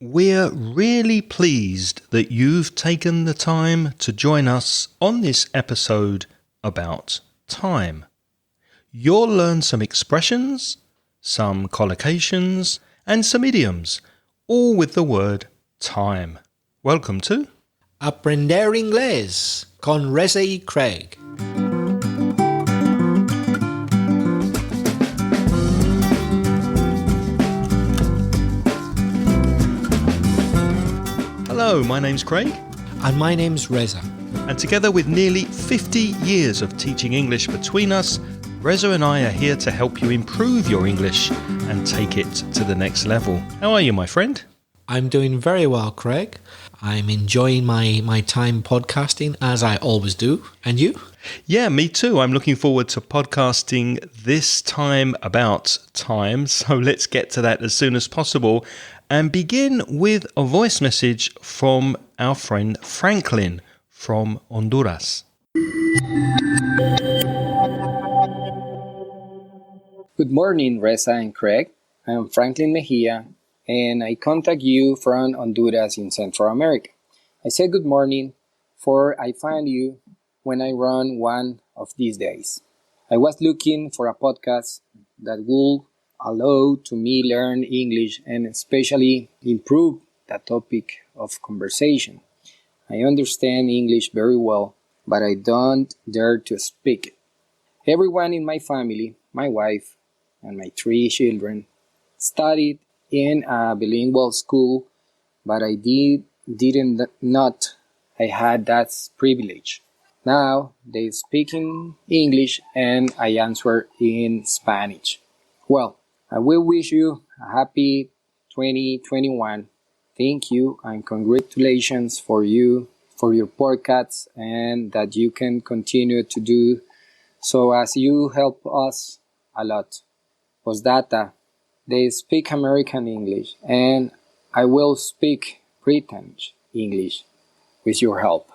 We're really pleased that you've taken the time to join us on this episode about time. You'll learn some expressions, some collocations, and some idioms, all with the word time. Welcome to Aprender Inglés con Reza y Craig. Hello, my name's Craig. And my name's Reza. And together with nearly 50 years of teaching English between us, Reza and I are here to help you improve your English and take it to the next level. How are you, my friend? I'm doing very well, Craig. I'm enjoying my time podcasting, as I always do. And you? Yeah, me too. I'm looking forward to podcasting this time about time. So let's get to that as soon as possible and begin with a voice message from our friend Franklin from Honduras. Good morning, Reza and Craig. I am Franklin Mejia, and I contact you from Honduras in Central America. I say good morning, for I find you when I run one of these days. I was looking for a podcast that will allow to me learn English and especially improve the topic of conversation. I understand English very well, but I don't dare to speak it. Everyone in my family, my wife, and my 3 children studied in a bilingual school, but I had that privilege. Now they speak in English and I answer in Spanish. Well, I will wish you a happy 2021. Thank you and congratulations for your podcasts and that you can continue to do so as you help us a lot. Postdata, they speak American English and I will speak British English with your help.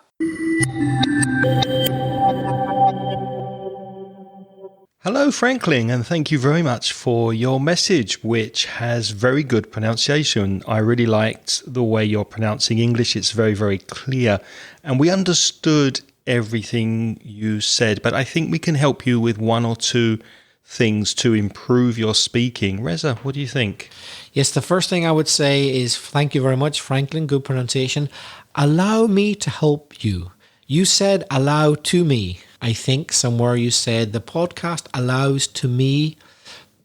Hello, Franklin, and thank you very much for your message, which has very good pronunciation. I really liked the way you're pronouncing English. It's very, very clear. And we understood everything you said, but I think we can help you with one or two things to improve your speaking. Reza, what do you think? Yes, the first thing I would say is thank you very much, Franklin. Good pronunciation. Allow me to help you. You said allow to me. I think somewhere you said the podcast allows to me.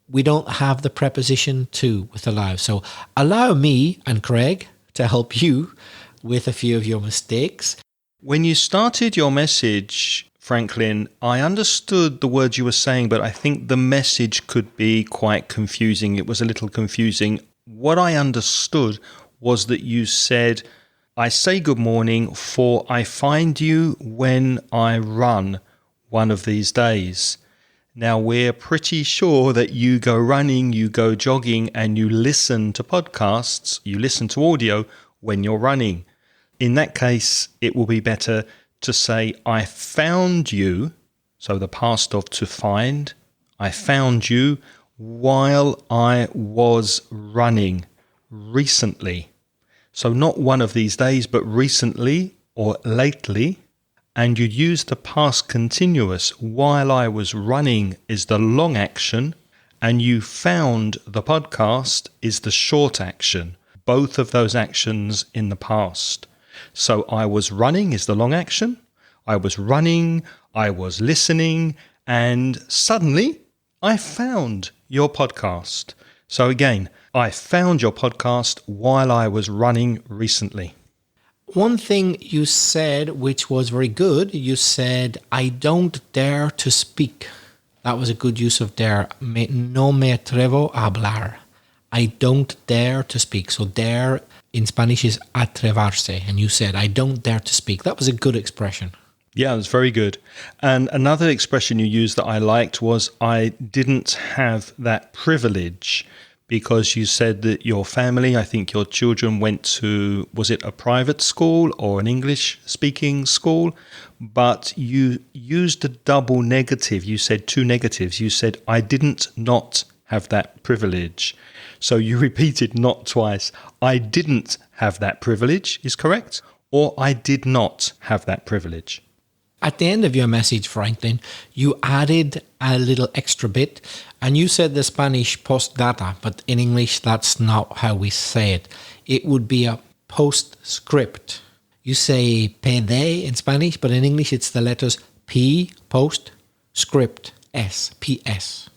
We don't have the preposition to with allow. So allow me and Craig to help you with a few of your mistakes. When you started your message, Franklin, I understood the words you were saying, but I think the message could be quite confusing. It was a little confusing. What I understood was that you said, I say good morning, for I find you when I run one of these days. Now, we're pretty sure that you go running, you go jogging, and you listen to podcasts, you listen to audio when you're running. In that case, it will be better to say, I found you, so the past of to find, I found you while I was running recently. So not one of these days, but recently or lately. And you'd use the past continuous. While I was running is the long action, and you found the podcast is the short action. Both of those actions in the past. So I was running is the long action. I was running, I was listening, and suddenly I found your podcast. So again, I found your podcast while I was running recently. One thing you said, which was very good, you said, I don't dare to speak. That was a good use of dare. No me atrevo a hablar. I don't dare to speak. So dare in Spanish is atrevarse. And you said, I don't dare to speak. That was a good expression. Yeah, it was very good. And another expression you used that I liked was, I didn't have that privilege. Because you said that your family, I think your children went to, was it a private school or an English-speaking school? But you used a double negative. You said two negatives. You said, I didn't not have that privilege. So you repeated not twice. I didn't have that privilege is correct, or I did not have that privilege. At the end of your message, Franklin, you added a little extra bit, and you said the Spanish postdata, but in English, that's not how we say it. It would be a postscript. You say PD in Spanish, but in English, it's the letters P, post, script, S, PS.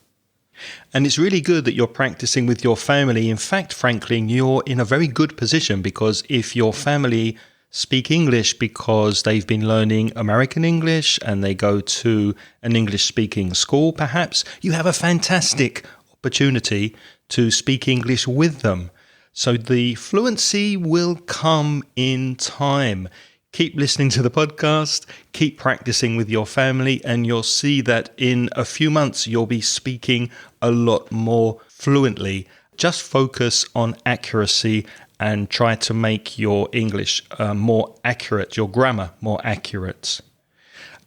And it's really good that you're practicing with your family. In fact, Franklin, you're in a very good position, because if your family speak English because they've been learning American English and they go to an English-speaking school, perhaps, you have a fantastic opportunity to speak English with them. So the fluency will come in time. Keep listening to the podcast, keep practicing with your family, and you'll see that in a few months you'll be speaking a lot more fluently. Just focus on accuracy and try to make your English more accurate, your grammar more accurate.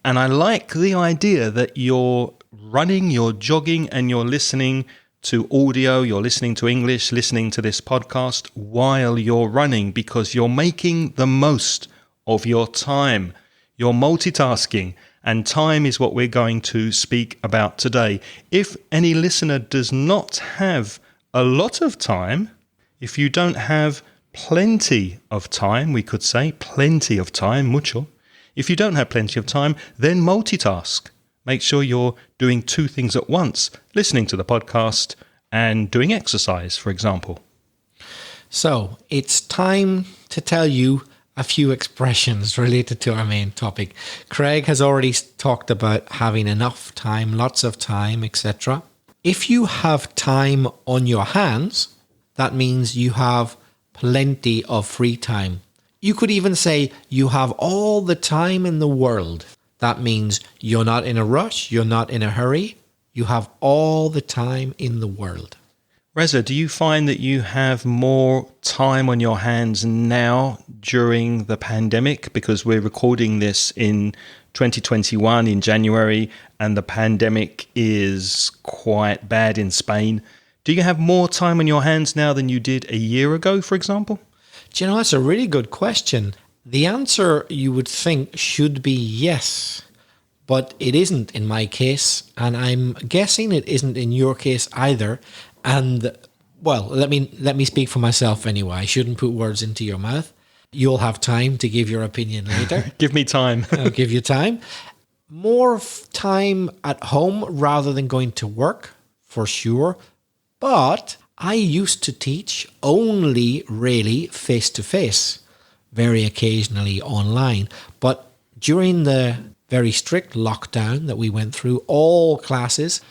And I like the idea that you're running, you're jogging, and you're listening to audio, you're listening to English, listening to this podcast while you're running, because you're making the most of your time. You're multitasking, and time is what we're going to speak about today. If any listener does not have a lot of time, if you don't have plenty of time, we could say plenty of time, mucho. If you don't have plenty of time, then multitask. Make sure you're doing two things at once, listening to the podcast and doing exercise, for example. So it's time to tell you a few expressions related to our main topic. Craig has already talked about having enough time, lots of time, etc. If you have time on your hands, that means you have plenty of free time. You could even say you have all the time in the world. That means you're not in a rush, you're not in a hurry, you have all the time in the world. Reza, do you find that you have more time on your hands now during the pandemic? Because we're recording this in 2021 in January, and the pandemic is quite bad in Spain. Do you have more time on your hands now than you did a year ago, for example? Do you know, that's a really good question. The answer you would think should be yes, but it isn't in my case, and I'm guessing it isn't in your case either. And, well, let me speak for myself anyway. I shouldn't put words into your mouth. You'll have time to give your opinion later. Give me time. I'll give you time. More time at home rather than going to work, for sure. But I used to teach only really face-to-face, very occasionally online. But during the very strict lockdown that we went through, all classes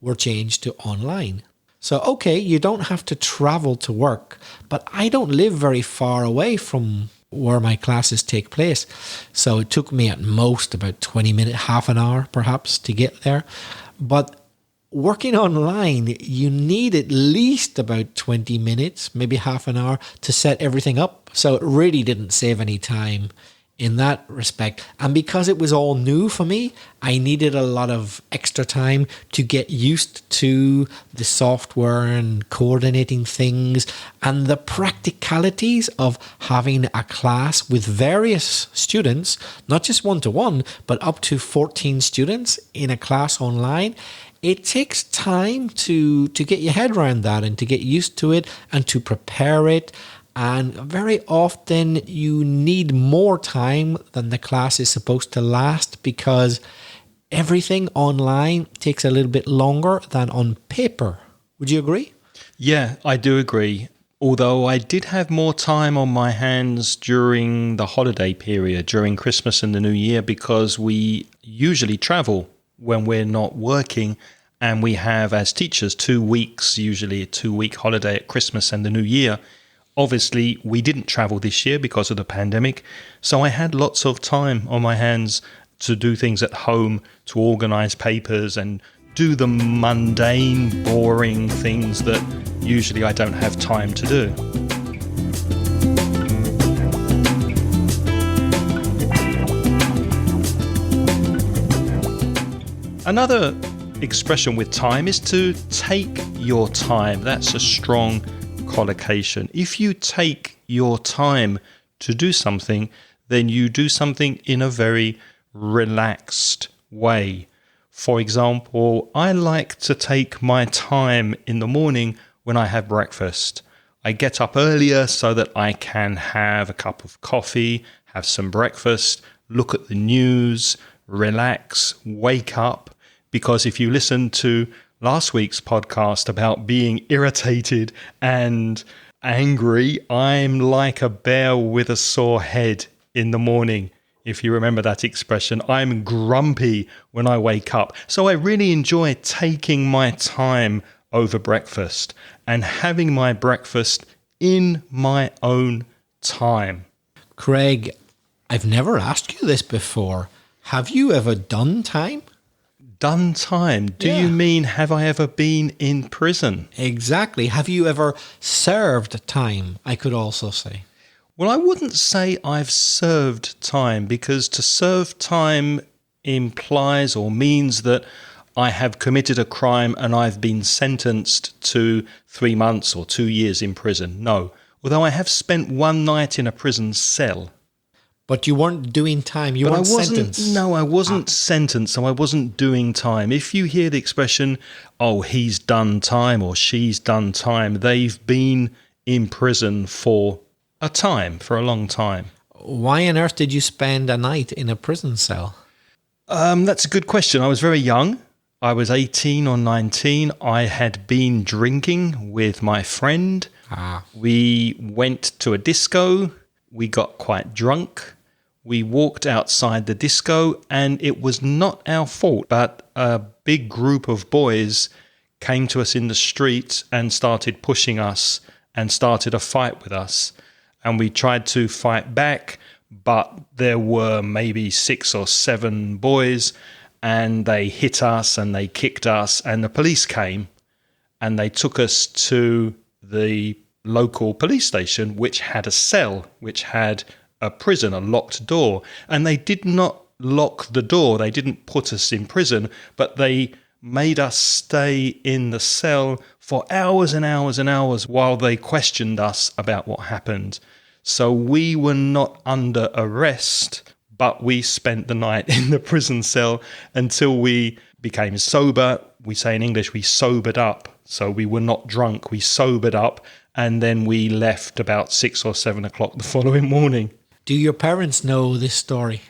were changed to online. So, okay, you don't have to travel to work, but I don't live very far away from where my classes take place. So it took me at most about 20 minutes, half an hour perhaps to get there. But working online, you need at least about 20 minutes, maybe half an hour to set everything up. So it really didn't save any time in that respect. And because it was all new for me, I needed a lot of extra time to get used to the software and coordinating things and the practicalities of having a class with various students, not just one-to-one, but up to 14 students in a class online. It takes time to get your head around that and to get used to it and to prepare it. And very often you need more time than the class is supposed to last, because everything online takes a little bit longer than on paper. Would you agree? Yeah, I do agree. Although I did have more time on my hands during the holiday period, during Christmas and the New Year, because we usually travel when we're not working, and we have, as teachers, 2 weeks, usually a 2-week holiday at Christmas and the New Year. Obviously, we didn't travel this year because of the pandemic, so I had lots of time on my hands to do things at home, to organize papers and do the mundane, boring things that usually I don't have time to do. Another expression with time is to take your time. That's a strong collocation. If you take your time to do something, then you do something in a very relaxed way. For example, I like to take my time in the morning when I have breakfast. I get up earlier so that I can have a cup of coffee, have some breakfast, look at the news, relax, wake up. Because if you listen to last week's podcast about being irritated and angry, I'm like a bear with a sore head in the morning. If you remember that expression, I'm grumpy when I wake up. So I really enjoy taking my time over breakfast and having my breakfast in my own time. Craig, I've never asked you this before. Have you ever done time? Done time? Do you mean have I ever been in prison? Exactly. Have you ever served time, I could also say. Well, I wouldn't say I've served time, because to serve time implies or means that I have committed a crime and I've been sentenced to 3 months or 2 years in prison. No. Although I have spent one night in a prison cell. But you weren't doing time. You weren't sentenced. No, I wasn't sentenced, so I wasn't doing time. If you hear the expression, oh, he's done time or she's done time, they've been in prison for a time, for a long time. Why on earth did you spend a night in a prison cell? That's a good question. I was very young. I was 18 or 19. I had been drinking with my friend. We went to a disco. We got quite drunk. We walked outside the disco, and it was not our fault, but a big group of boys came to us in the street and started pushing us and started a fight with us. And we tried to fight back, but there were maybe 6 or 7 boys, and they hit us and they kicked us, and the police came and they took us to the local police station, which had a cell, which had a prison, a locked door. And they did not lock the door. They didn't put us in prison, but they made us stay in the cell for hours and hours and hours while they questioned us about what happened. So we were not under arrest, but we spent the night in the prison cell until we became sober. We say in English, we sobered up. So we were not drunk, we sobered up, and then we left about 6 or 7 o'clock the following morning. Do your parents know this story?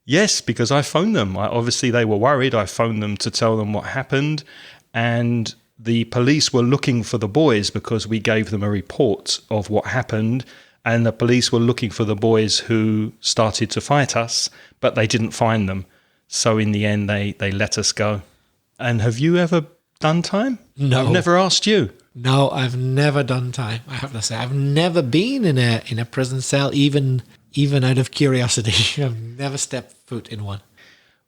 Yes, because I phoned them. Obviously, they were worried. I phoned them to tell them what happened. And the police were looking for the boys because we gave them a report of what happened. And the police were looking for the boys who started to fight us, but they didn't find them. So in the end, they let us go. And have you ever done time? No. I've never asked you. No, I've never done time. I have to say, I've never been in a prison cell, even out of curiosity. I've never stepped foot in one.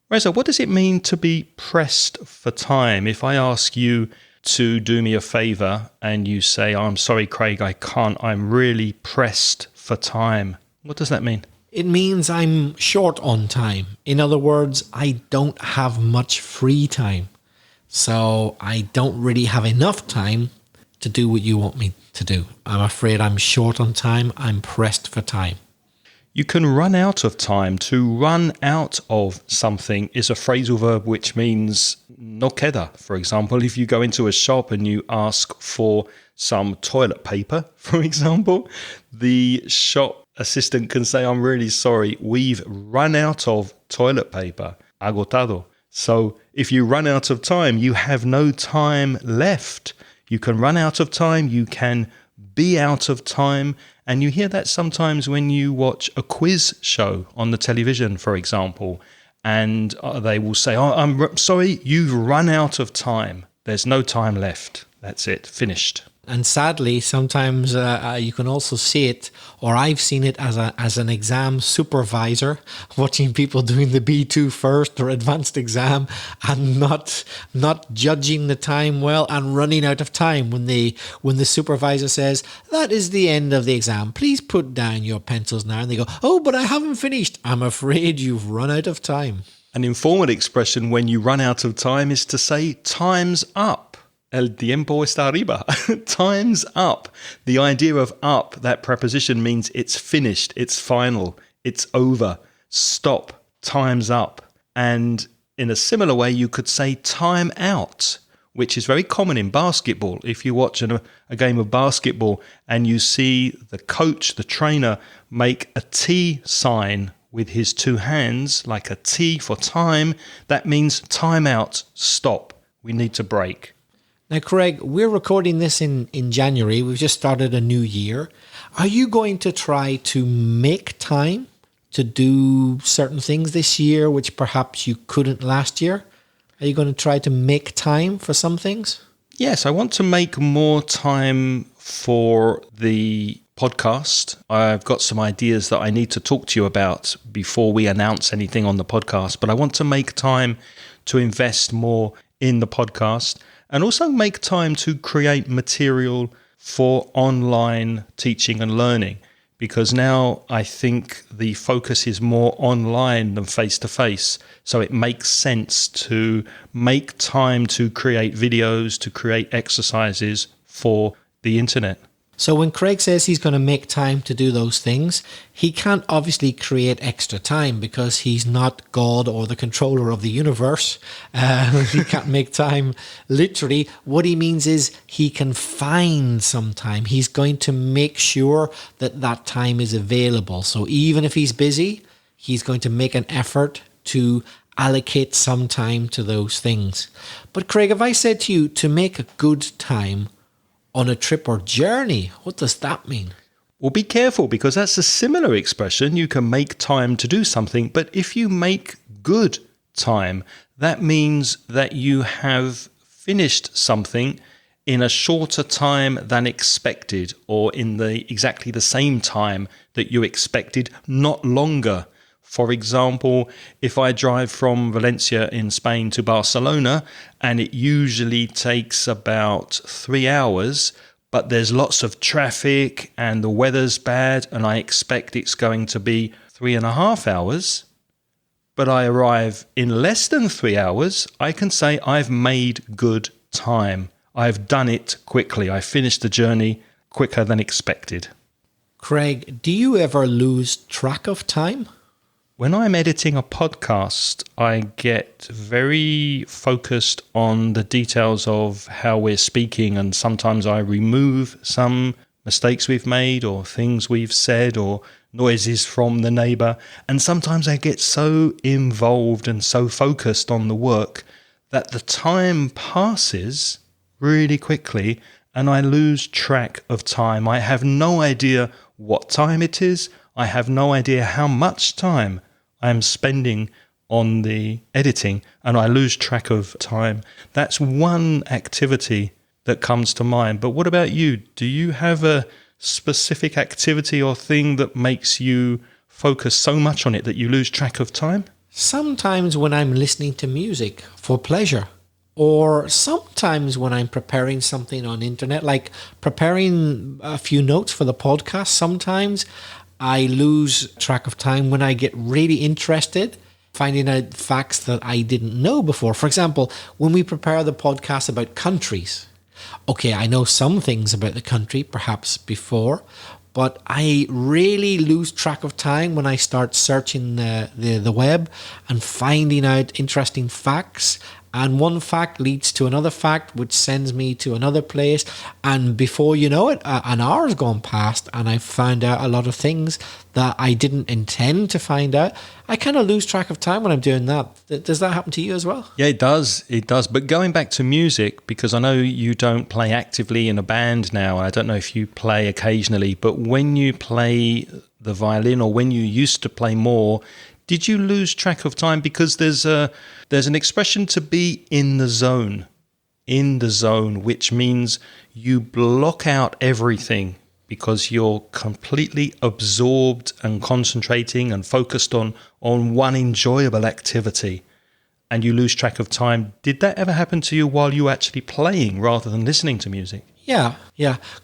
Reza, what does it mean to be pressed for time? If I ask you to do me a favor and you say, I'm sorry, Craig, I can't, I'm really pressed for time. What does that mean? It means I'm short on time. In other words, I don't have much free time. So I don't really have enough time to do what you want me to do. I'm afraid I'm short on time. I'm pressed for time. You can run out of time. To run out of something is a phrasal verb which means no queda. For example, if you go into a shop and you ask for some toilet paper, for example, the shop assistant can say, I'm really sorry, we've run out of toilet paper, agotado. So if you run out of time, you have no time left. You can run out of time, you can be out of time. And you hear that sometimes when you watch a quiz show on the television, for example, and they will say, oh, I'm sorry, you've run out of time. There's no time left. That's it, finished. And sadly, sometimes you can also see it, or I've seen it as an exam supervisor, watching people doing the B2 first or advanced exam and not judging the time well and running out of time when the supervisor says, that is the end of the exam. Please put down your pencils now. And they go, oh, but I haven't finished. I'm afraid you've run out of time. An informal expression when you run out of time is to say time's up. El tiempo está arriba. Time's up. The idea of up, that preposition means it's finished, it's final, it's over. Stop. Time's up. And in a similar way, you could say time out, which is very common in basketball. If you watch a game of basketball and you see the coach, the trainer, make a T sign with his two hands, like a T for time, that means time out, stop. We need to break. Now, Craig, we're recording this in January. We've just started a new year. Are you going to try to make time to do certain things this year, which perhaps you couldn't last year? Are you going to try to make time for some things? Yes, I want to make more time for the podcast. I've got some ideas that I need to talk to you about before we announce anything on the podcast, but I want to make time to invest more in the podcast and also make time to create material for online teaching and learning. Because now I think the focus is more online than face-to-face. So it makes sense to make time to create videos, to create exercises for the internet. So when Craig says he's going to make time to do those things, he can't obviously create extra time because he's not God or the controller of the universe. He can't make time literally. What he means is he can find some time. He's going to make sure that that time is available. So even if he's busy, he's going to make an effort to allocate some time to those things. But Craig, if I said to you to make a good time on a trip or journey, what does that mean? Well, be careful because that's a similar expression. You can make time to do something, but if you make good time, that means that you have finished something in a shorter time than expected, or in exactly the same time that you expected, not longer. For example, if I drive from Valencia in Spain to Barcelona, and it usually takes about 3 hours, but there's lots of traffic and the weather's bad, and I expect it's going to be 3.5 hours, but I arrive in less than 3 hours, I can say I've made good time. I've done it quickly. I finished the journey quicker than expected. Craig, do you ever lose track of time? When I'm editing a podcast, I get very focused on the details of how we're speaking, and sometimes I remove some mistakes we've made or things we've said or noises from the neighbor. And sometimes I get so involved and so focused on the work that the time passes really quickly and I lose track of time. I have no idea what time it is. I have no idea how much time I am spending on the editing, and I lose track of time. That's one activity that comes to mind. But what about you? Do you have a specific activity or thing that makes you focus so much on it that you lose track of time? Sometimes when I'm listening to music for pleasure, or sometimes when I'm preparing something on internet, like preparing a few notes for the podcast, sometimes I lose track of time when I get really interested, finding out facts that I didn't know before. For example, when we prepare the podcast about countries, okay, I know some things about the country, perhaps before, but I really lose track of time when I start searching the web and finding out interesting facts. And one fact leads to another fact, which sends me to another place. And before you know it, an hour's gone past and I've found out a lot of things that I didn't intend to find out. I kind of lose track of time when I'm doing that. Does that happen to you as well? Yeah, it does. It does. But going back to music, because I know you don't play actively in a band now. I don't know if you play occasionally, but when you play the violin, or when you used to play more, did you lose track of time? Because there's an expression to be in the zone, which means you block out everything because you're completely absorbed and concentrating and focused on one enjoyable activity, and you lose track of time. Did that ever happen to you while you were actually playing rather than listening to music? Yeah.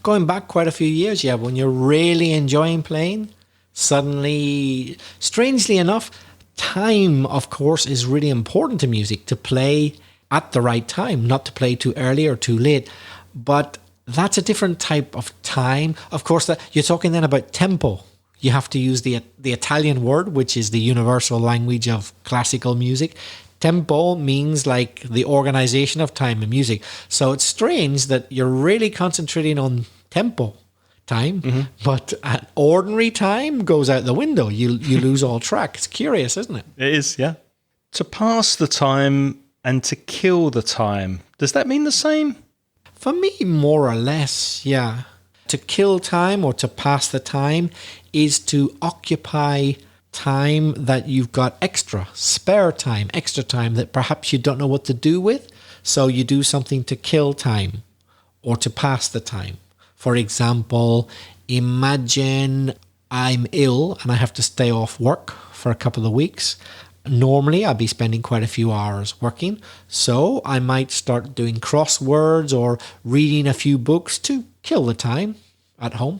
Going back quite a few years, when you're really enjoying playing, suddenly, strangely enough, time, of course, is really important to music. To play at the right time, not to play too early or too late. But that's a different type of time. Of course, that you're talking then about tempo. You have to use the Italian word, which is the universal language of classical music. Tempo means like the organization of time in music. So it's strange that you're really concentrating on tempo time, but at ordinary time goes out the window. You lose all track. It's curious, isn't it? It is, yeah. To pass the time and to kill the time, does that mean the same? For me, more or less, yeah. To kill time or to pass the time is to occupy time that you've got extra, spare time, extra time that perhaps you don't know what to do with. So you do something to kill time or to pass the time. For example, imagine I'm ill and I have to stay off work for a couple of weeks. Normally, I'll be spending quite a few hours working, so I might start doing crosswords or reading a few books to kill the time at home.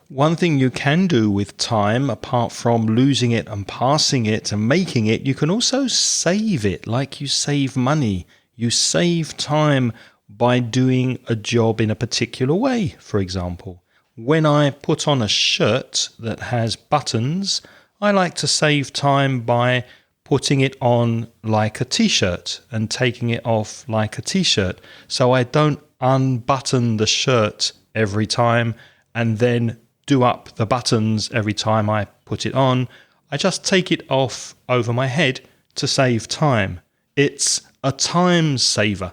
One thing you can do with time, apart from losing it and passing it and making it, you can also save it, like you save money. You save time by doing a job in a particular way, for example. When I put on a shirt that has buttons, I like to save time by putting it on like a t-shirt and taking it off like a t-shirt. So I don't unbutton the shirt every time and then do up the buttons every time I put it on. I just take it off over my head to save time. It's a time saver.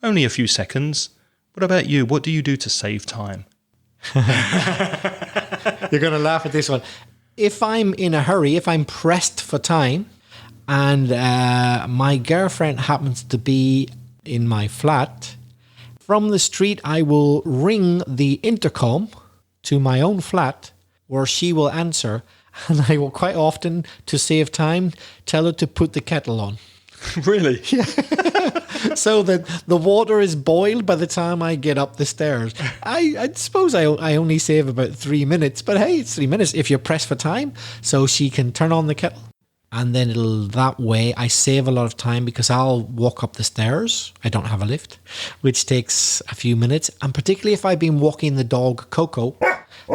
Only a few seconds. What about you? What do you do to save time? You're going to laugh at this one. If I'm in a hurry, if I'm pressed for time, and my girlfriend happens to be in my flat, from the street I will ring the intercom to my own flat where she will answer, and I will quite often, to save time, tell her to put the kettle on. Really? Yeah. So that the water is boiled by the time I get up the stairs. I suppose I only save about 3 minutes, but hey, it's 3 minutes if you're pressed for time. So she can turn on the kettle. And then that way I save a lot of time because I'll walk up the stairs. I don't have a lift, which takes a few minutes. And particularly if I've been walking the dog Coco,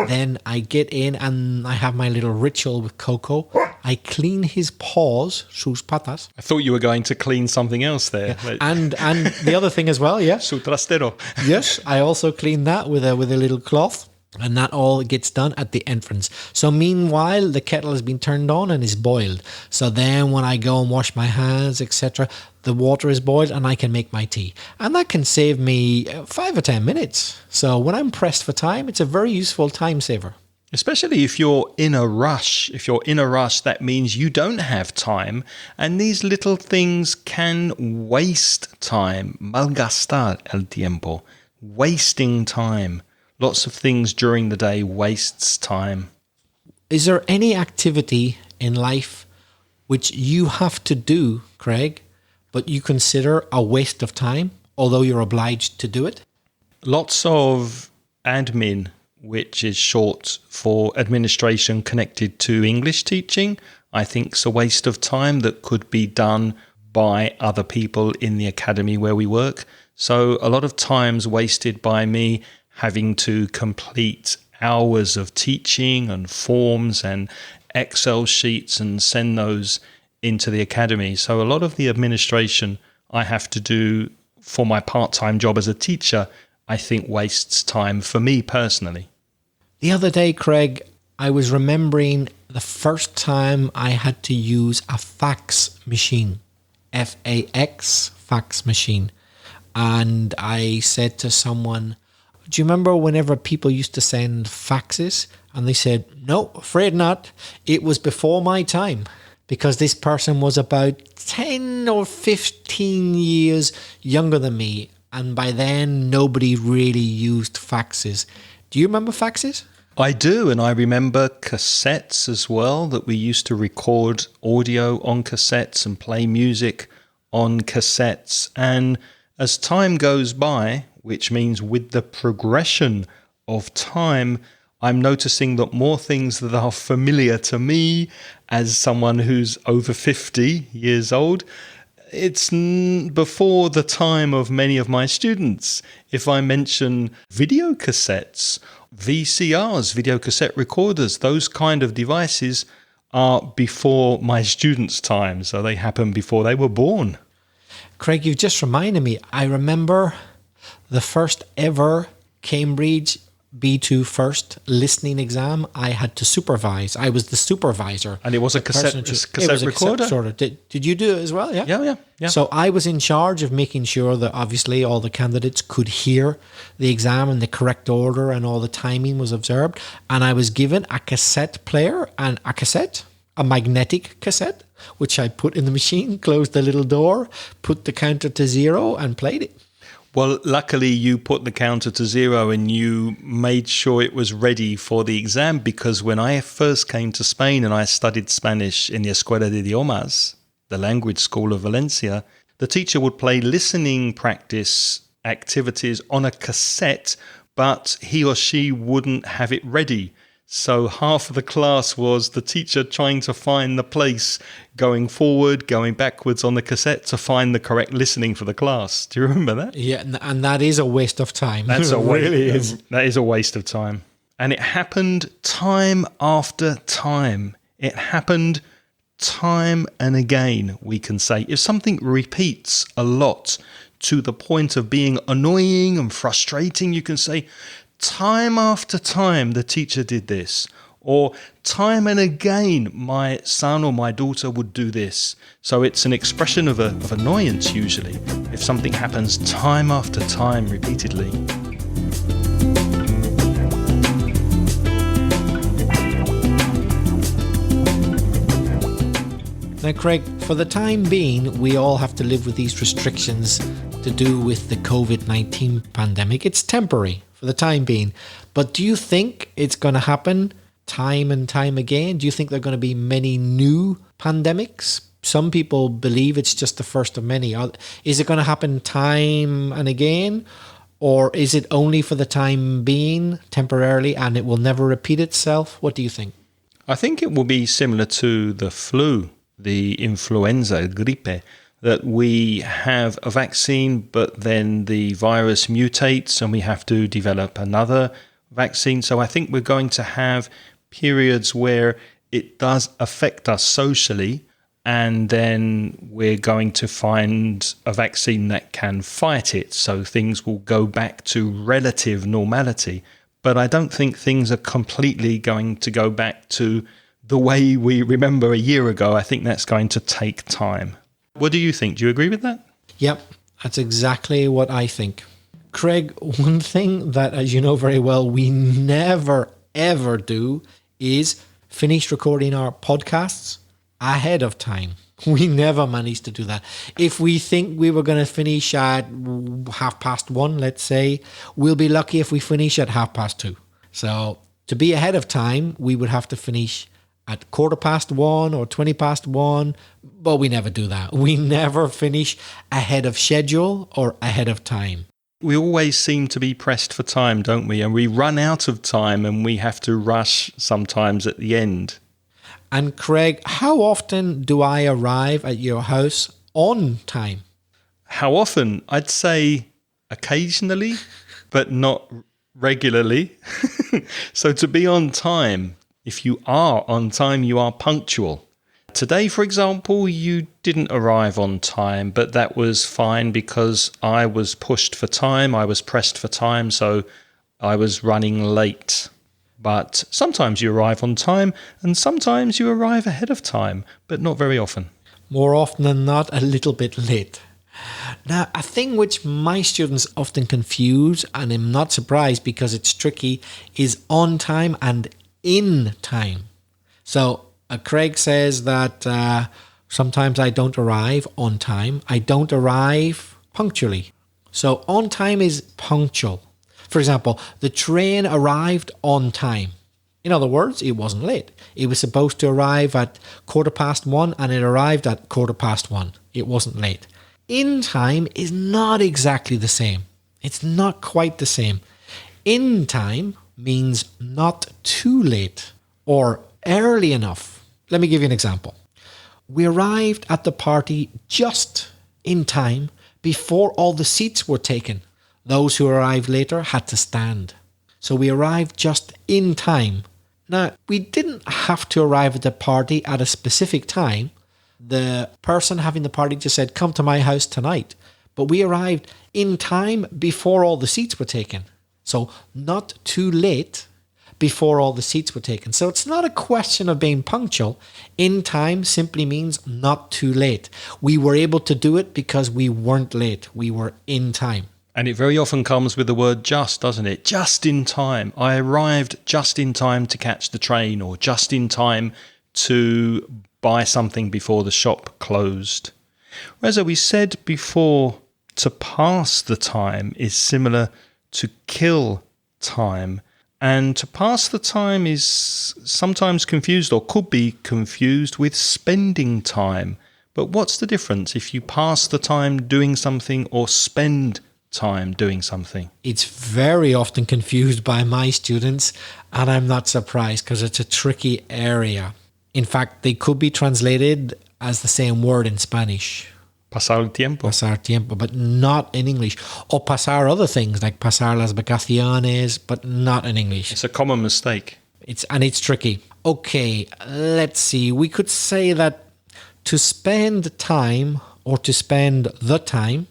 then I get in and I have my little ritual with Coco. I clean his paws, sus patas. I thought you were going to clean something else there. Yeah. And the other thing as well, yeah. Su trastero. Yes, I also clean that with a little cloth. And that all gets done at the entrance. So meanwhile, the kettle has been turned on and is boiled. So then when I go and wash my hands, etc., the water is boiled and I can make my tea. And that can save me 5 or 10 minutes. So when I'm pressed for time, it's a very useful time saver. Especially if you're in a rush. If you're in a rush, that means you don't have time. And these little things can waste time. Malgastar el tiempo. Wasting time. Lots of things during the day wastes time. Is there any activity in life which you have to do, Craig, but you consider a waste of time, although you're obliged to do it? Lots of admin, which is short for administration connected to English teaching, I think is a waste of time that could be done by other people in the academy where we work. So a lot of time's wasted by me having to complete hours of teaching and forms and Excel sheets and send those into the academy. So a lot of the administration I have to do for my part-time job as a teacher, I think wastes time for me personally. The other day, Craig, I was remembering the first time I had to use a fax machine, F-A-X, fax machine. And I said to someone, do you remember whenever people used to send faxes? And they said, no, afraid not. It was before my time. Because this person was about 10 or 15 years younger than me. And by then, nobody really used faxes. Do you remember faxes? I do, and I remember cassettes as well, that we used to record audio on cassettes and play music on cassettes. And as time goes by, which means with the progression of time, I'm noticing that more things that are familiar to me as someone who's over 50 years old, It's before the time of many of my students. If I mention video cassettes, VCRs, video cassette recorders, those kind of devices are before my students' time. So they happened before they were born. Craig, you've just reminded me. I remember the first ever Cambridge B2 first listening exam I had to supervise. I was the supervisor. And it was a cassette recorder? Sort of. Did you do it as well? Yeah? Yeah. So I was in charge of making sure that obviously all the candidates could hear the exam in the correct order and all the timing was observed. And I was given a cassette player and a magnetic cassette, which I put in the machine, closed the little door, put the counter to 0 and played it. Well, luckily you put the counter to 0 and you made sure it was ready for the exam, because when I first came to Spain and I studied Spanish in the Escuela de Idiomas, the language school of Valencia, the teacher would play listening practice activities on a cassette, but he or she wouldn't have it ready. So half of the class was the teacher trying to find the place, going forward, going backwards on the cassette to find the correct listening for the class. Do you remember that? Yeah, and that is a waste of time. That's a waste. Really is. That is a waste of time. And it happened time after time. It happened time and again, we can say. If something repeats a lot to the point of being annoying and frustrating, you can say, time after time, the teacher did this. Or time and again, my son or my daughter would do this. So it's an expression of annoyance usually, if something happens time after time repeatedly. Now, Craig, for the time being, we all have to live with these restrictions to do with the COVID-19 pandemic. It's temporary for the time being. But do you think it's going to happen time and time again? Do you think there are going to be many new pandemics? Some people believe it's just the first of many. Is it going to happen time and again? Or is it only for the time being, temporarily, and it will never repeat itself? What do you think? I think it will be similar to the flu, the influenza, gripe, that we have a vaccine, but then the virus mutates and we have to develop another vaccine. So I think we're going to have periods where it does affect us socially, and then we're going to find a vaccine that can fight it. So things will go back to relative normality. But I don't think things are completely going to go back to the way we remember a year ago. I think that's going to take time. What do you think? Do you agree with that? Yep, that's exactly what I think. Craig, one thing that, as you know very well, we never, ever do is finish recording our podcasts ahead of time. We never manage to do that. If we think we were going to finish at 1:30, let's say, we'll be lucky if we finish at 2:30. So to be ahead of time, we would have to finish at 1:15 or 1:20, but we never do that. We never finish ahead of schedule or ahead of time. We always seem to be pressed for time, don't we? And we run out of time and we have to rush sometimes at the end. And Craig, how often do I arrive at your house on time? How often? I'd say occasionally, but not regularly. So to be on time, if you are on time, you are punctual. Today, for example, you didn't arrive on time, but that was fine because I was pushed for time, I was pressed for time, so I was running late. But sometimes you arrive on time and sometimes you arrive ahead of time, but not very often. More often than not, a little bit late. Now, a thing which my students often confuse, and I'm not surprised because it's tricky, is on time and in time. So Craig says that sometimes I don't arrive on time. I don't arrive punctually. So on time is punctual. For example, the train arrived on time. In other words, it wasn't late. It was supposed to arrive at 1:15 and it arrived at 1:15. It wasn't late. In time is not exactly the same. It's not quite the same. In time means not too late or early enough. Let me give you an example. We arrived at the party just in time before all the seats were taken. Those who arrived later had to stand. So we arrived just in time. Now, we didn't have to arrive at the party at a specific time. The person having the party just said, come to my house tonight. But we arrived in time before all the seats were taken. So not too late before all the seats were taken. So it's not a question of being punctual. In time simply means not too late. We were able to do it because we weren't late. We were in time. And it very often comes with the word just, doesn't it? Just in time. I arrived just in time to catch the train, or just in time to buy something before the shop closed. Reza, we said before, to pass the time is similar to kill time. And to pass the time is sometimes confused, or could be confused, with spending time. But what's the difference if you pass the time doing something or spend time doing something? It's very often confused by my students, and I'm not surprised because it's a tricky area. In fact, they could be translated as the same word in Spanish. Pasar el tiempo. Pasar tiempo, but not in English. Or pasar other things like pasar las vacaciones, but not in English. It's a common mistake. It's tricky. Okay, let's see. We could say that to spend time or to spend the time,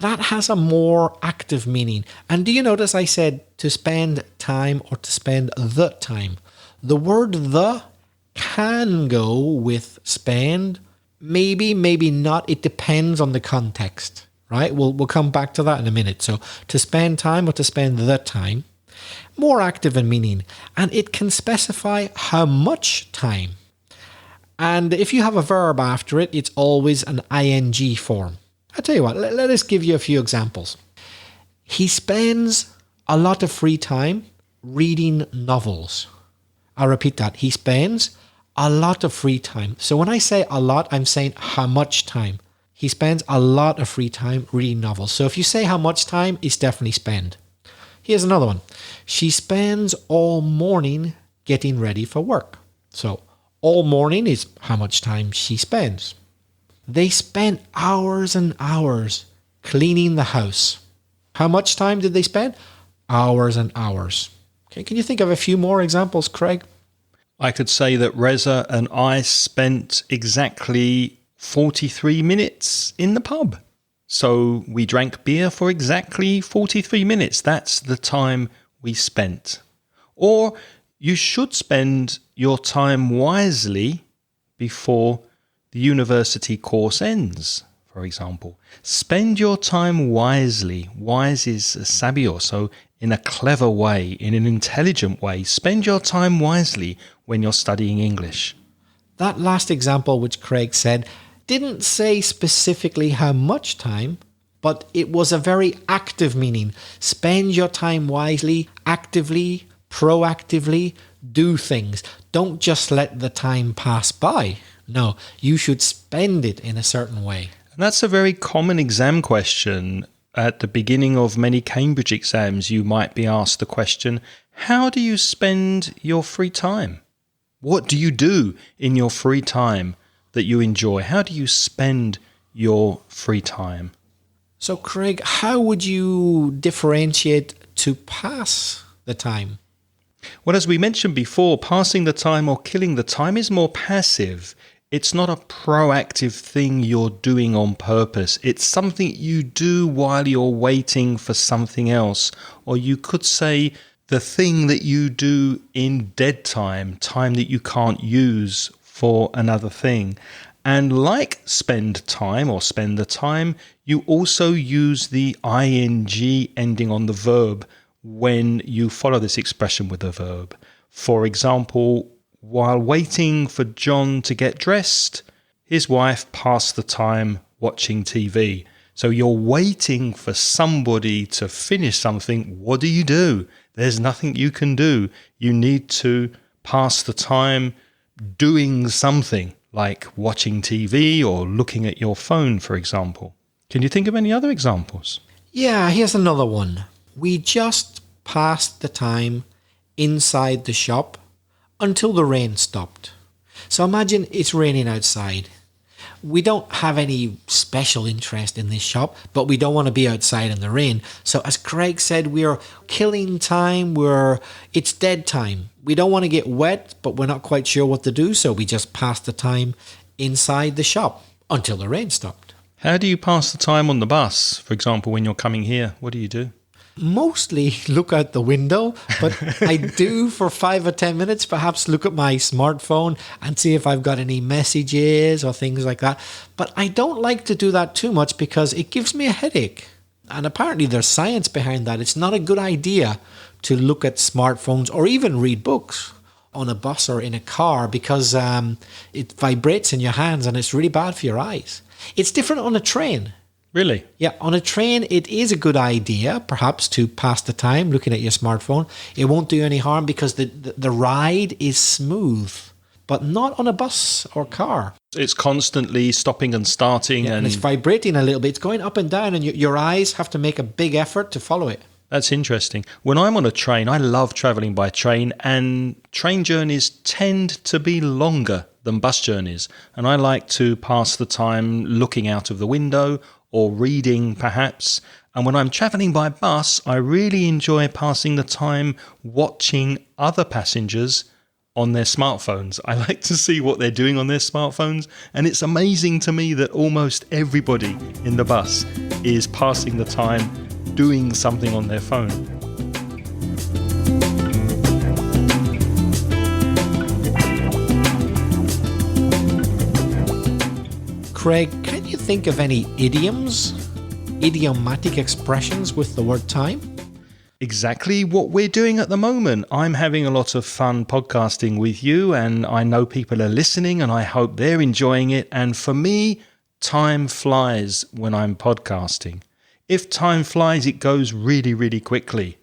that has a more active meaning. And do you notice I said to spend time or to spend the time? The word the can go with spend, maybe, maybe not. It depends on the context, right? We'll come back to that in a minute. So to spend time or to spend the time, more active in meaning. And it can specify how much time. And if you have a verb after it, it's always an ing form. I'll tell you what, let us give you a few examples. He spends a lot of free time reading novels. I'll repeat that. He spends a lot of free time. So when I say a lot, I'm saying how much time. He spends a lot of free time reading novels. So if you say how much time, it's definitely spend. Here's another one. She spends all morning getting ready for work. So all morning is how much time she spends. They spent hours and hours cleaning the house. How much time did they spend? Hours and hours. Okay, can you think of a few more examples, Craig? I could say that Reza and I spent exactly 43 minutes in the pub. So we drank beer for exactly 43 minutes. That's the time we spent. Or you should spend your time wisely before the university course ends, for example. Spend your time wisely. Wise is sabio, so in a clever way, in an intelligent way. Spend your time wisely when you're studying English. That last example which Craig said didn't say specifically how much time, but it was a very active meaning. Spend your time wisely, actively, proactively, do things. Don't just let the time pass by. No, you should spend it in a certain way. And that's a very common exam question. At the beginning of many Cambridge exams, you might be asked the question, how do you spend your free time? What do you do in your free time that you enjoy? How do you spend your free time? So, Craig, how would you differentiate to pass the time? Well, as we mentioned before, passing the time or killing the time is more passive. It's not a proactive thing you're doing on purpose. It's something you do while you're waiting for something else. Or you could say the thing that you do in dead time, time that you can't use for another thing. And like spend time or spend the time, you also use the ing ending on the verb when you follow this expression with a verb. For example, while waiting for John to get dressed, his wife passed the time watching TV. So you're waiting for somebody to finish something. What do? There's nothing you can do. You need to pass the time doing something, like watching TV or looking at your phone, for example. Can you think of any other examples? Yeah, here's another one. We just passed the time inside the shop until the rain stopped. So imagine it's raining outside. we don't have any special interest in this shop, but we don't want to be outside in the rain. So as Craig said, we're killing time. It's dead time. We don't want to get wet, but we're not quite sure what to do. So we just pass the time inside the shop until the rain stopped. How do you pass the time on the bus? For example, when you're coming here, what do you do? Mostly look out the window, but I do for 5 or 10 minutes perhaps look at my smartphone and see if I've got any messages or things like that. But I don't like to do that too much because it gives me a headache. And apparently there's science behind that. It's not a good idea to look at smartphones or even read books on a bus or in a car because it vibrates in your hands and it's really bad for your eyes. It's different on a train. Really? Yeah, on a train, it is a good idea, perhaps, to pass the time looking at your smartphone. It won't do any harm because the ride is smooth, but not on a bus or car. It's constantly stopping and starting. Yeah, and it's vibrating a little bit. It's going up and down, and your eyes have to make a big effort to follow it. That's interesting. When I'm on a train, I love travelling by train, and train journeys tend to be longer than bus journeys. And I like to pass the time looking out of the window or reading perhaps. And when I'm travelling by bus, I really enjoy passing the time watching other passengers on their smartphones. I like to see what they're doing on their smartphones. And it's amazing to me that almost everybody in the bus is passing the time doing something on their phone. Craig, can you think of any idioms, idiomatic expressions with the word time? Exactly what we're doing at the moment. I'm having a lot of fun podcasting with you, and I know people are listening, and I hope they're enjoying it. And for me, time flies when I'm podcasting. If time flies, it goes really, really quickly.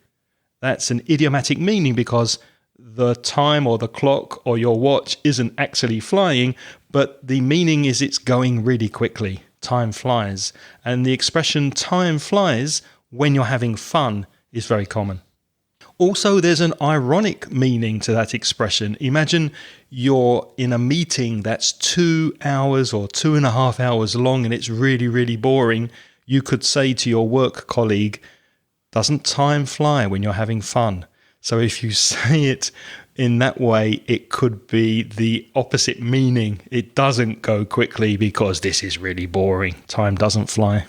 That's an idiomatic meaning because the time or the clock or your watch isn't actually flying, but the meaning is it's going really quickly. Time flies. And the expression time flies when you're having fun is very common. Also, there's an ironic meaning to that expression. Imagine you're in a meeting that's 2 hours or 2.5 hours long and it's really, really boring. You could say to your work colleague, doesn't time fly when you're having fun? So if you say it in that way, it could be the opposite meaning. It doesn't go quickly because this is really boring. Time doesn't fly.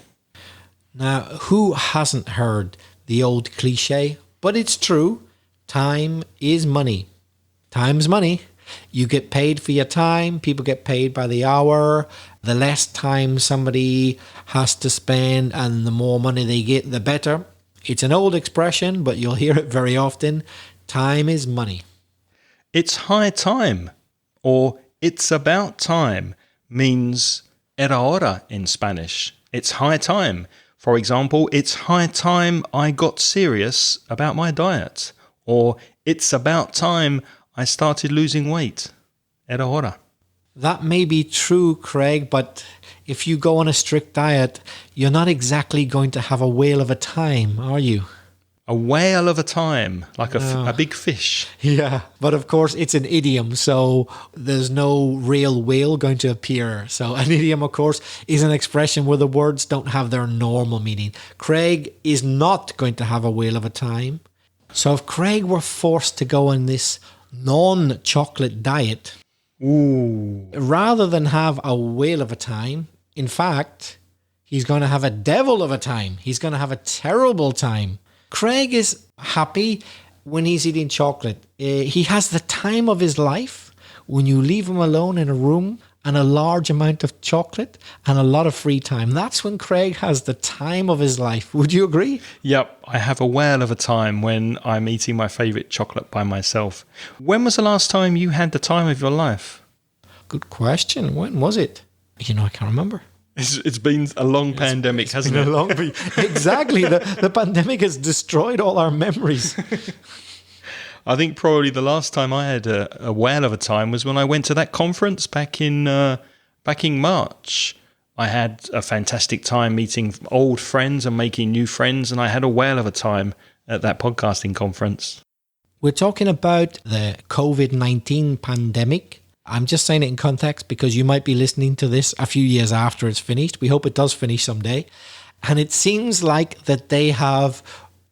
Now, who hasn't heard the old cliche? But it's true. Time is money. Time's money. You get paid for your time. People get paid by the hour. The less time somebody has to spend and the more money they get, the better. It's an old expression, but you'll hear it very often. Time is money. It's high time, or it's about time, means era hora in Spanish. It's high time. For example, it's high time I got serious about my diet. Or it's about time I started losing weight. Era hora. That may be true, Craig, but if you go on a strict diet, you're not exactly going to have a whale of a time, are you? A whale of a time, like a big fish. Yeah, but of course it's an idiom, so there's no real whale going to appear. So an idiom, of course, is an expression where the words don't have their normal meaning. Craig is not going to have a whale of a time. So if Craig were forced to go on this non-chocolate diet, rather than have a whale of a time, in fact, he's going to have a devil of a time. He's going to have a terrible time. Craig is happy when he's eating chocolate. He has the time of his life when you leave him alone in a room and a large amount of chocolate and a lot of free time. That's when Craig has the time of his life. Would you agree? Yep, I have a whale of a time when I'm eating my favourite chocolate by myself. When was the last time you had the time of your life? Good question. When was it? I can't remember. It's been a long pandemic, hasn't it? Exactly. The pandemic has destroyed all our memories. I think probably the last time I had a whale of a time was when I went to that conference back in March. I had a fantastic time meeting old friends and making new friends, and I had a whale of a time at that podcasting conference. We're talking about the COVID-19 pandemic. I'm just saying it in context because you might be listening to this a few years after it's finished. We hope it does finish someday. And it seems like that they have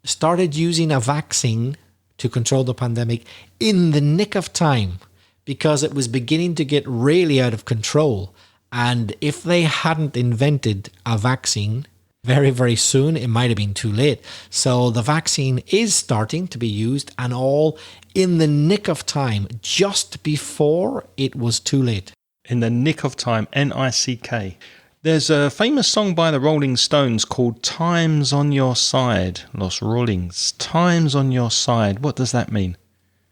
started using a vaccine to control the pandemic in the nick of time because it was beginning to get really out of control. And if they hadn't invented a vaccine very, very soon, it might have been too late. So the vaccine is starting to be used, and all in the nick of time, just before it was too late. In the nick of time, N-I-C-K. There's a famous song by the Rolling Stones called Time's on Your Side. Los Rollings. Time's on your side. What does that mean?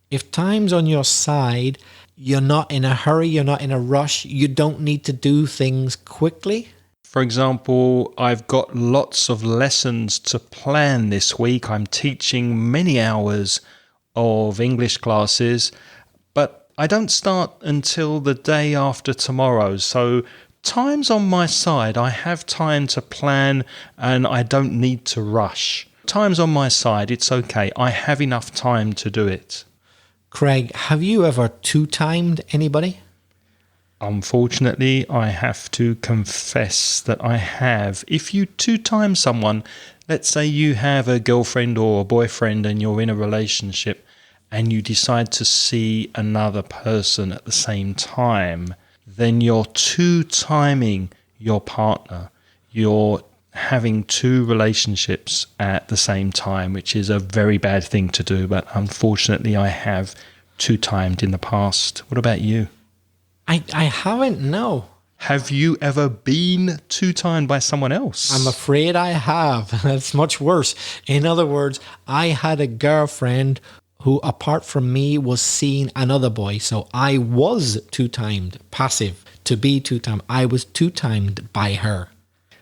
If time's on your side, you're not in a hurry, you're not in a rush, you don't need to do things quickly. For example, I've got lots of lessons to plan this week. I'm teaching many hours of English classes, but I don't start until the day after tomorrow. So time's on my side. I have time to plan and I don't need to rush. Time's on my side. It's okay. I have enough time to do it. Craig, have you ever two-timed anybody? Unfortunately, I have to confess that I have. If you two-time someone, let's say you have a girlfriend or a boyfriend and you're in a relationship and you decide to see another person at the same time, then you're two-timing your partner. You're having two relationships at the same time, which is a very bad thing to do. But unfortunately, I have two-timed in the past. What about you? I haven't, no. Have you ever been two-timed by someone else? I'm afraid I have. It's much worse. In other words, I had a girlfriend who, apart from me, was seeing another boy. So I was two-timed, passive, to be two-timed. I was two-timed by her.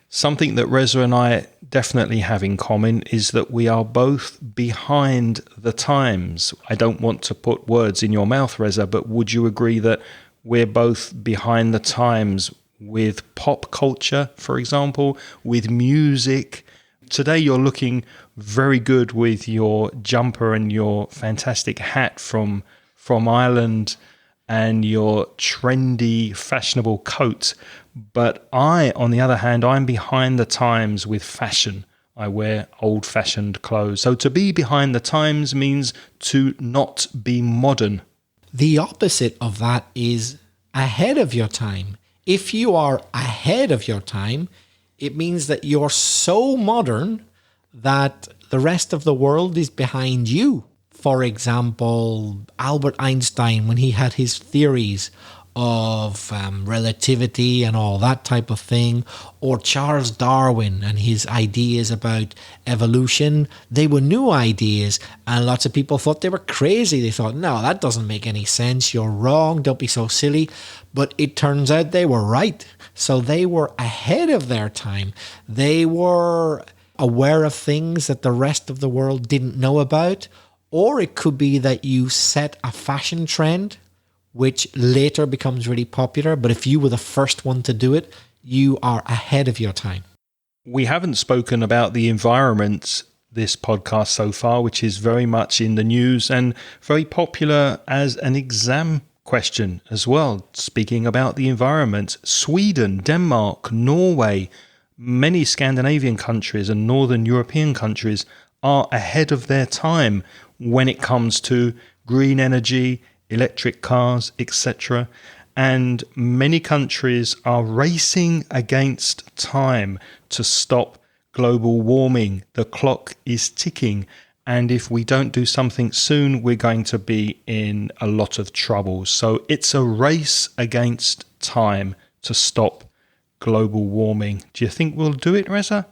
Something that Reza and I definitely have in common is that we are both behind the times. I don't want to put words in your mouth, Reza, but would you agree that we're both behind the times with pop culture, for example, with music? Today you're looking very good with your jumper and your fantastic hat from Ireland and your trendy, fashionable coat. But I, on the other hand, I'm behind the times with fashion. I wear old-fashioned clothes. So to be behind the times means to not be modern. The opposite of that is ahead of your time. If you are ahead of your time, it means that you're so modern that the rest of the world is behind you. For example, Albert Einstein, when he had his theories of relativity and all that type of thing, or Charles Darwin and his ideas about evolution, they were new ideas and lots of people thought they were crazy. They thought, no, that doesn't make any sense. You're wrong. Don't be so silly. But it turns out they were right. So they were ahead of their time. They were aware of things that the rest of the world didn't know about. Or it could be that you set a fashion trend which later becomes really popular. But if you were the first one to do it, you are ahead of your time. We haven't spoken about the environment this podcast so far, which is very much in the news and very popular as an exam question as well. Speaking about the environment, Sweden, Denmark, Norway, many Scandinavian countries and Northern European countries are ahead of their time when it comes to green energy, electric cars, etc. And many countries are racing against time to stop global warming. The clock is ticking. And if we don't do something soon, we're going to be in a lot of trouble. So it's a race against time to stop global warming. Do you think we'll do it, Reza?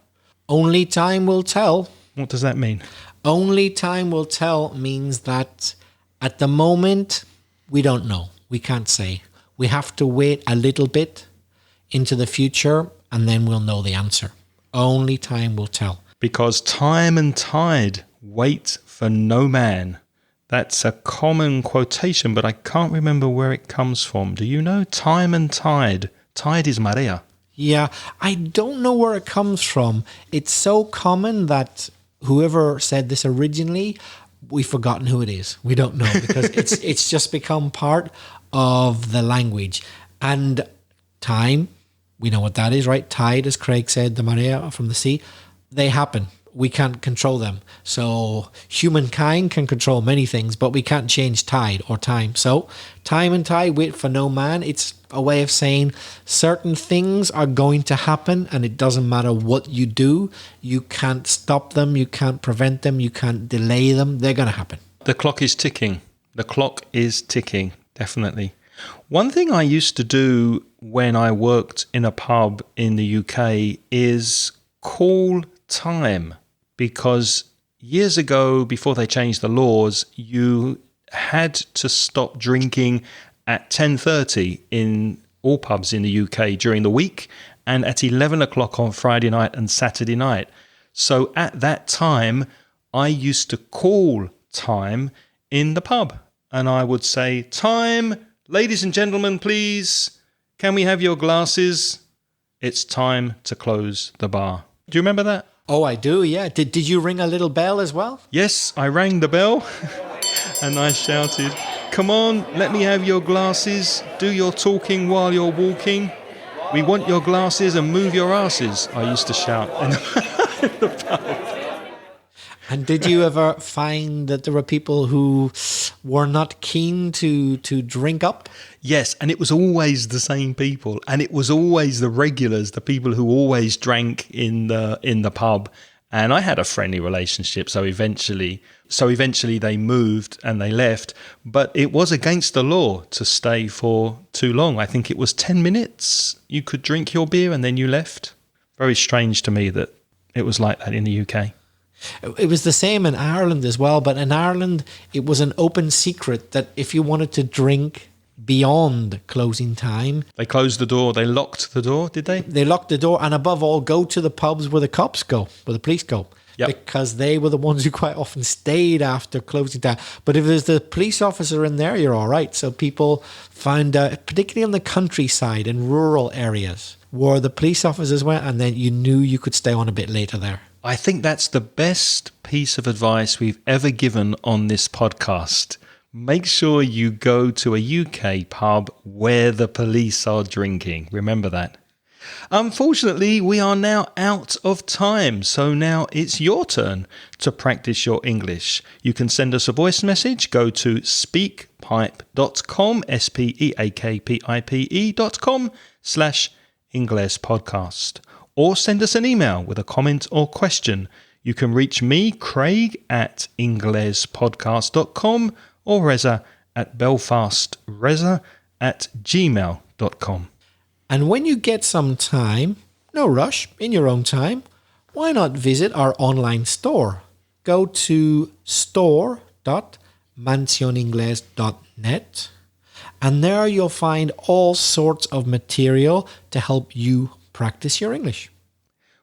Only time will tell. What does that mean? Only time will tell means that at the moment, we don't know. We can't say. We have to wait a little bit into the future and then we'll know the answer. Only time will tell. Because time and tide wait for no man. That's a common quotation, but I can't remember where it comes from. Do you know? Time and tide. Tide is marea. Yeah, I don't know where it comes from. It's so common that whoever said this originally, we've forgotten who it is. We don't know because it's just become part of the language. And time, we know what that is, right? Tide, as Craig said, the marea from the sea, they happen. We can't control them. So humankind can control many things, but we can't change tide or time. So time and tide, wait for no man. It's a way of saying certain things are going to happen, and it doesn't matter what you do. You can't stop them. You can't prevent them. You can't delay them. They're going to happen. The clock is ticking. The clock is ticking, definitely. One thing I used to do when I worked in a pub in the UK is call time. Because years ago, before they changed the laws, you had to stop drinking at 10:30 in all pubs in the UK during the week and at 11 o'clock on Friday night and Saturday night. So at that time, I used to call time in the pub. And I would say, time, ladies and gentlemen, please, can we have your glasses? It's time to close the bar. Do you remember that? Oh, I do, yeah. Did you ring a little bell as well? Yes, I rang the bell and I shouted, come on, let me have your glasses. Do your talking while you're walking. We want your glasses and move your asses. I used to shout in the pub. And did you ever find that there were people who were not keen to drink up? Yes, and it was always the same people, and it was always the regulars, the people who always drank in the pub. And I had a friendly relationship, so eventually they moved and they left. But it was against the law to stay for too long. I think it was 10 minutes you could drink your beer and then you left. Very strange to me that it was like that in the UK. It was the same in Ireland as well, but in Ireland it was an open secret that if you wanted to drink beyond closing time... They closed the door, they locked the door, did they? They locked the door, and above all, go to the pubs where the cops go, where the police go. Yep. Because they were the ones who quite often stayed after closing time. But if there's the police officer in there, you're all right. So people found out, particularly on the countryside, in rural areas, where the police officers went, and then you knew you could stay on a bit later there. I think that's the best piece of advice we've ever given on this podcast. Make sure you go to a UK pub where the police are drinking. Remember that. Unfortunately, we are now out of time, so now it's your turn to practice your English. You can send us a voice message. Go to speakpipe.com, speakpipe.com/English podcast. Or send us an email with a comment or question. You can reach me, Craig, at inglespodcast.com or Reza at belfastreza@gmail.com. And when you get some time, no rush, in your own time, why not visit our online store? Go to store.mansioningles.net, and there you'll find all sorts of material to help you practice your English.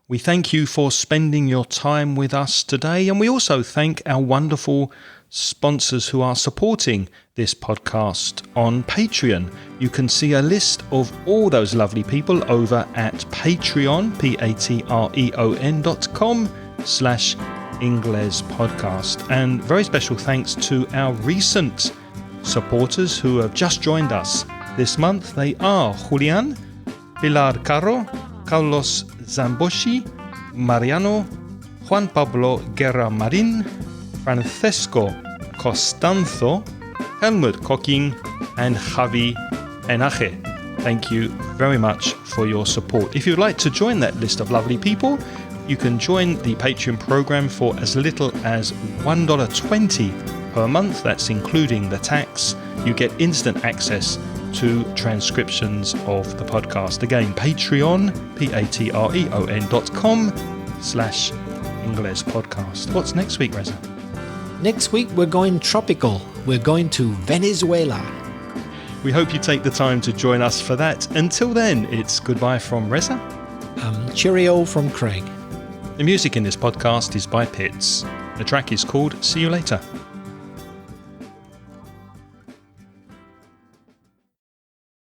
We thank you for spending your time with us today, and we also thank our wonderful sponsors who are supporting this podcast on Patreon. You can see a list of all those lovely people over at Patreon, patreon.com/English podcast. And very special thanks to our recent supporters who have just joined us this month. They are Julian, Pilar Caro, Carlos Zamboshi, Mariano, Juan Pablo Guerra Marin, Francesco Costanzo, Helmut Cocking, and Javi Enaje. Thank you very much for your support. If you'd like to join that list of lovely people, you can join the Patreon program for as little as $1.20 per month. That's including the tax. You get instant access to transcriptions of the podcast. Again, Patreon, patreon.com/English podcast. What's next week, Reza? Next week, we're going tropical. We're going to Venezuela. We hope you take the time to join us for that. Until then, it's goodbye from Reza. Cheerio from Craig. The music in this podcast is by Pitts. The track is called See You Later.